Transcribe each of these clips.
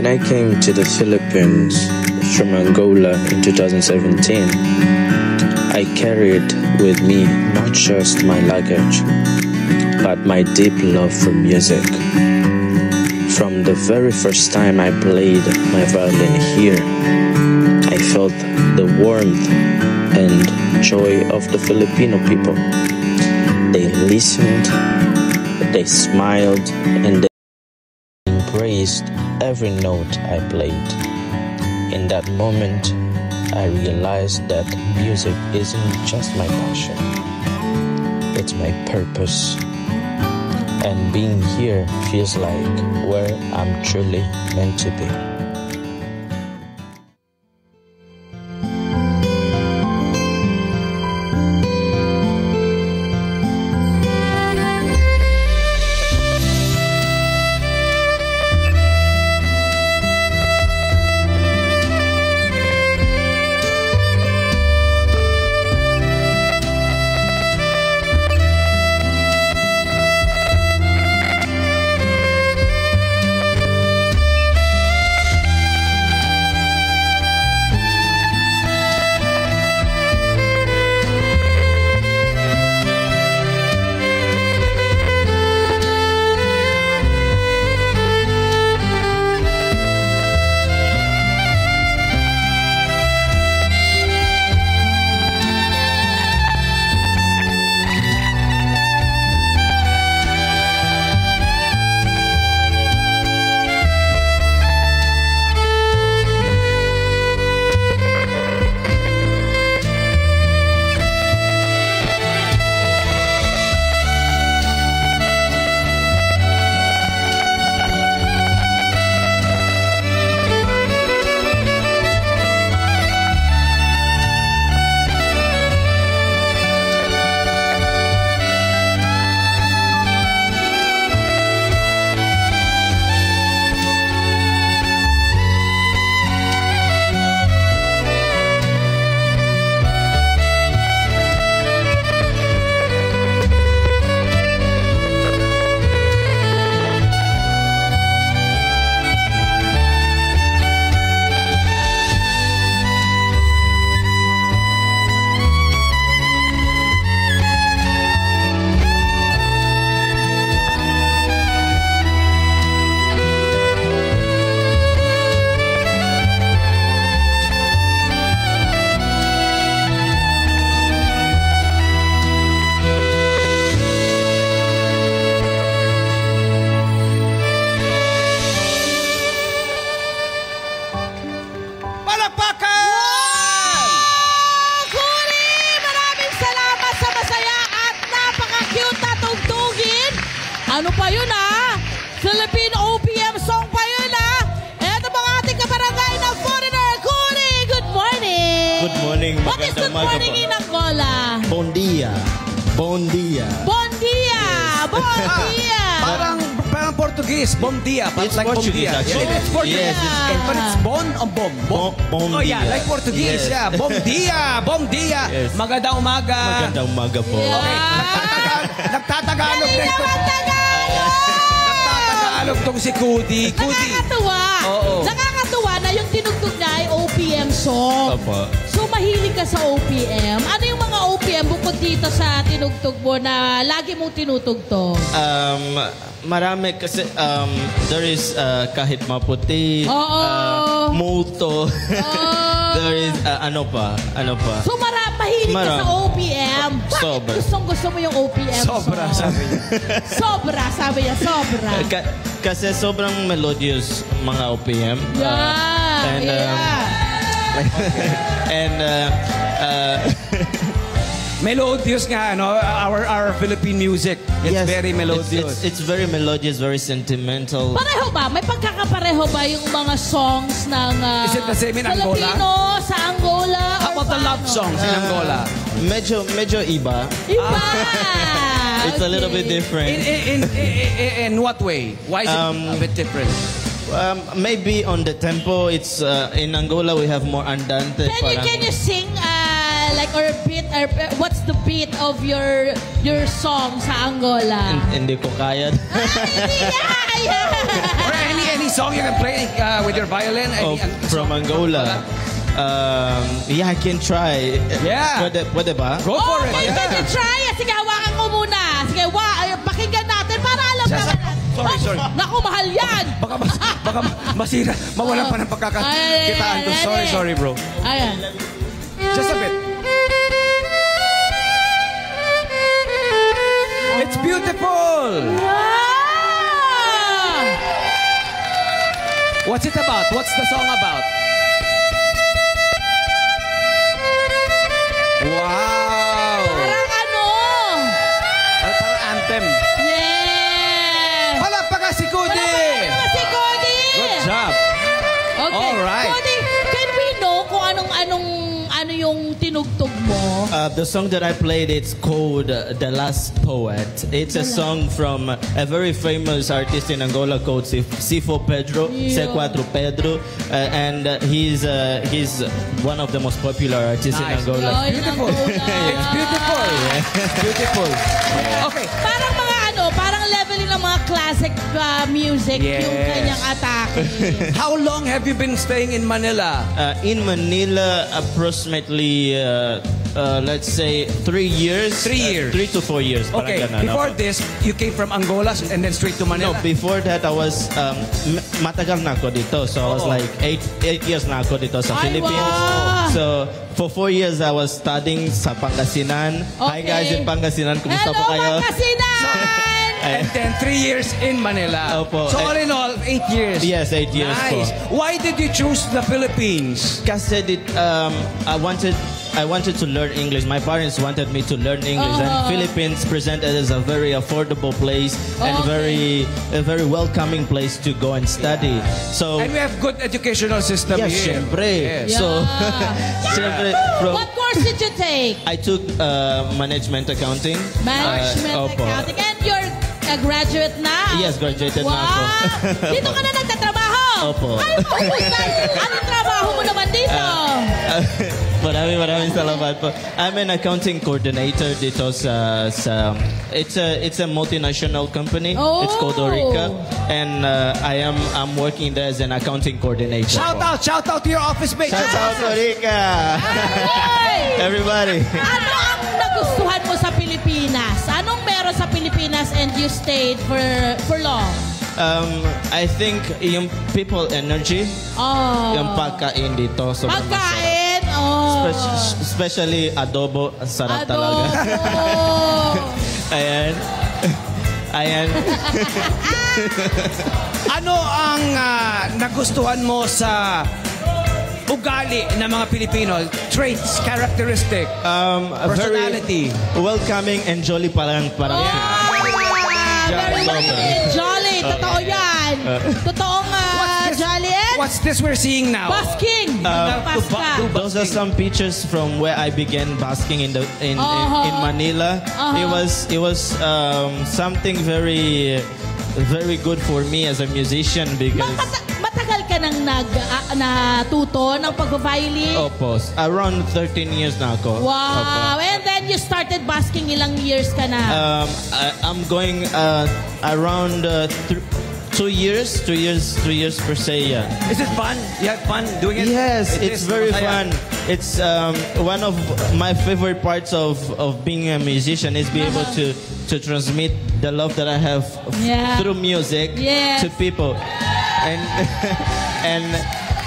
When I came to the Philippines from Angola in 2017, I carried with me not just my luggage, but my deep love for music. From the very first time I played my violin here, I felt the warmth and joy of the Filipino people. They listened, they smiled, and they embraced every note I played. In that moment, I realized that music isn't just my passion, it's my purpose. And being here feels like where I'm truly meant to be. Ano pa yun Philippine OPM song pa yun Eto mga ating kabarangay na foreigner. Kuri, good morning. Good morning. What is good morning in Angola? Bon dia. Bon dia. Bon dia. Bon dia. Parang Portuguese. Bon dia. It's like Portuguese, bon dia. actually. It's Portuguese. Yes, But it's bon or bom? Bon Oh yeah, dia. like Portuguese. Yes. Yeah. Bon dia. Bon dia. Yes. Magandang umaga. Magandang umaga po. Okay. Nagtatagalog na ito. Nagtatagalog tong si Kudi. Nakakatuwa. Oo. Nakakatuwa na yung tinugtog niya ay OPM song. Opo. So mahilig ka sa OPM. Ano yung mga OPM bukod dito sa tinugtog mo na lagi mong tinutugtog? Marami kasi there is kahit maputi, multo. There is ano pa? So mahilig ka sa OPM. Bakit Sobra. gusto mo yung OPM Sobra, song? sabi niya. Sobra, sabi niya, sobra. Kasi sobrang melodious mga OPM. And melodious nga, no? Our Philippine music. It's very melodious. It's very melodious, very sentimental. Pareho ba? May pagkakapareho ba yung mga songs ng Is it the same in Angola? Filipino sa Angola? How about the love songs in Angola? Medyo iba. Iba! It's a little bit different. In what way? Why is it a bit different? Maybe on the tempo, it's in Angola we have more andante. Can you sing like or beat or what's the beat of your song sa Angola? Hindi ko kaya. Or any song you can play with your violin? From Angola. Yeah, I can try. Yeah. Pwede ba? Go for it. Okay, can you try? Sige, hawakan ko muna. Sige, pakinggan natin para alam naman. Sorry. Naku, mahal yan. Baka masira. Mawalan pa ng pagkakakitaan ko. Sorry, bro. Ayan. Just a bit. It's beautiful. Wow! What's it about? What's the song about? Wow! Parang ano? Parang anthem. Yeah! Palakpakan si Cody! Palakpakan si Cody! Good job. Okay. Alright. Cody, can we know kung ano yung tinugtog mo? The song that I played, it's called The Last Poet. It's a song from a very famous artist in Angola called Sifo Pedro, C4 Pedro, and he's one of the most popular artists in Angola. Ay, Beautiful. Angola. It's beautiful. Beautiful. Okay. Parang parang leveling ng mga classic music Yes. yung kanyang atake. How long have you been staying in Manila? In Manila, approximately, let's say, 3 years. 3 years. 3 to 4 years. Parang Okay, ganun. before this, you came from Angola and then straight to No, Manila? before that, I was, matagal na ako dito. So I was like 8 years na ako dito sa Ay, Philippines. wow. So for 4 years, I was studying sa Pangasinan. Hi Okay. guys in Pangasinan, kumusta po kayo? Hello, Pangasinan! And then 3 years in Manila. Opo. So all in all, 8 years. Yes, 8 years Nice. po. Why did you choose the Philippines? Kasi I wanted to learn English. My parents wanted me to learn English, and Philippines presented as a very affordable place and a very welcoming place to go and study. So And we have good educational system yes, here. syempre. Yes. So syempre, What course did you take? I took management accounting. Management Opo. accounting. And you're a graduate na? Yes, graduated na ako. Wow! Dito ka na nagtatrabaho? Opo. Ay, mahusay! Anong trabaho mo naman dito? Maraming salamat po. I'm an accounting coordinator dito sa it's a multinational company. Oh. It's called Orica, and I'm working there as an accounting coordinator. Shout out to your office mates. Shout out Orica. Ay! Everybody. Ano ang nagustuhan mo sa Pilipinas? Anong meron sa Pilipinas and you stayed for long? I think yung people energy, yung pagkain dito. Sobrang Pagkain? masarap. Especially adobo, sarap talaga. Ayan. Ano ang nagustuhan mo sa ugali ng mga Pilipino? Traits, characteristic, personality. Very welcoming and jolly parang Very jolly. Totoo yan. Totoong jolly and What's this we're seeing now? basking. Paska. Those are some pictures from where I began basking in Manila. It was something very good for me as a musician because Matagal ka nang natuto ng pag-violin? Opo, around 13 years na ako. Wow. Opo. And then you started basking, ilang years ka na? I'm going around 2 years per se. Yeah. Is it fun? You have fun doing it? Yes, it's very masaya. fun. It's one of my favorite parts of being a musician is be able to transmit the love that I have through music to people. And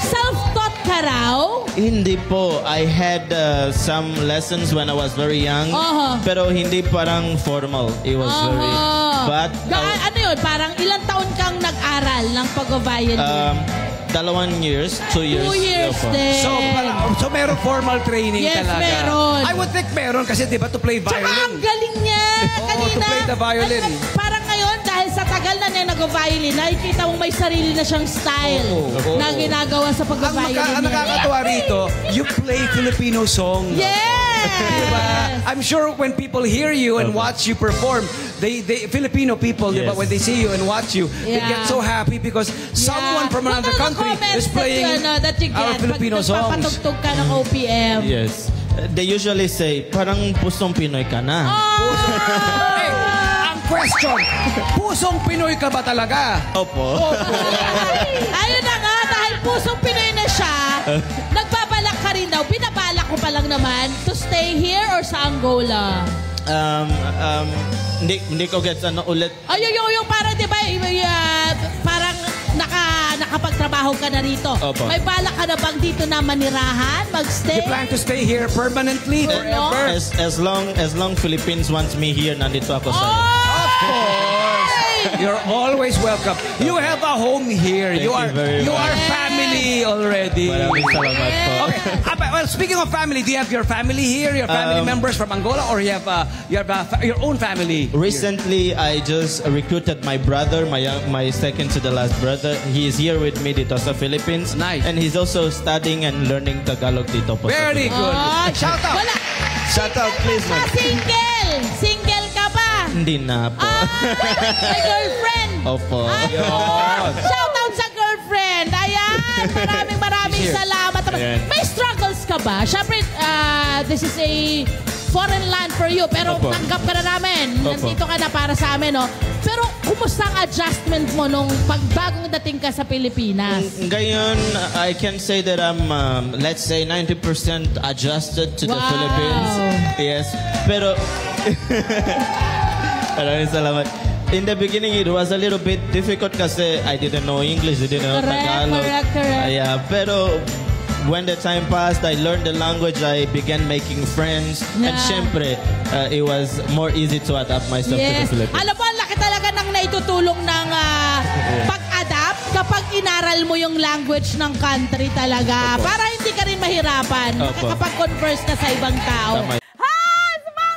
Self-taught ka raw? hindi po. I had some lessons when I was very young. Pero hindi parang formal. It was very... But... ano yun? Parang ilang taon kang nag-aral ng pag-violin? 2 years. 2 years. 2 years Opo. din. So meron formal training Yes, talaga? meron. I would think meron kasi di ba to play Tsaka ang violin? galing niya kanina. to play the violin. Parang ngayon, dahil sa tagal na niya nag-violin, nakikita mong may sarili na siyang style na ginagawa sa pag-violin Ang niya. nakakatawa rito, you play Filipino song. Yes! Diba? I'm sure when people hear you and watch you perform, they Filipino people, diba, Yes. when they see you and watch you, they get so happy because someone from another country is playing that you our get Filipino pag songs. nagpapatugtog ka ng OPM. Yes. they usually say, parang pusong Pinoy ka na. Hey, ang question, pusong Pinoy ka ba talaga? Opo. Ayun na nga, dahil pusong Pinoy na siya, nagbabalak ka rin daw. Binabalak ko pa lang naman to stay here or sa Angola? Hindi ko gets ano ulit. Ay, yung parang, di ba, parang nakapagtrabaho ka na rito. Opo. May balak ka na bang dito na manirahan, magstay? You plan to stay here permanently, forever? As long Philippines wants me here, nandito ako sa... Of course. You're always welcome. You have a home here. Thank you very You much. are family already. Maraming salamat po. Okay. Well, speaking of family, do you have your family here? Your family members from Angola, or you have your own family? Recently, I just recruited my brother, my second to the last brother. He is here with me dito sa Philippines. Nice. And he's also studying and learning Tagalog dito po sa Very good. Shout out. Wala. Shout out, please, man. Single! Single ka ba? Hindi na po. May girlfriend? Opo. Shout out sa girlfriend. Ayan, maraming salamat. Ayan. May struggles ka ba? Siyempre, this is a foreign land for you, pero Opo. tanggap ka na namin. Opo. Nandito ka na para sa amin, no? Pero, kumusta ang adjustment mo nung pagbagong dating ka sa Pilipinas? Ngayon, I can say that I'm, let's say, 90% adjusted to the Wow. Philippines. Yes. Pero, maraming salamat. In the beginning, it was a little bit difficult kasi I didn't know English, I didn't know Tagalog. Correct. Yeah, pero when the time passed, I learned the language, I began making friends. And Yeah. syempre, it was more easy to adapt myself to the Yes. Philippines. Alam mo, ang laki talaga ng naitutulong ng pag-adapt kapag inaral mo yung language ng country talaga. Opo. Para hindi ka rin mahirapan Opo. kapag-converse ka sa ibang tao. Tama. Hi! Sa mga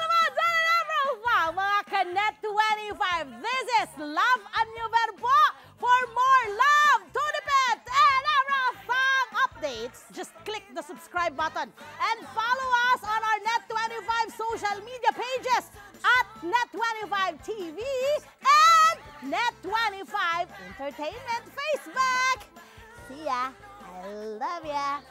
mga Kanet 25. This is Love and New Verbo. For more love, Tunipet, and everything updates, just click the subscribe button and follow us on our Net25 social media pages at Net25 TV and Net25 Entertainment Facebook. See ya. I love ya.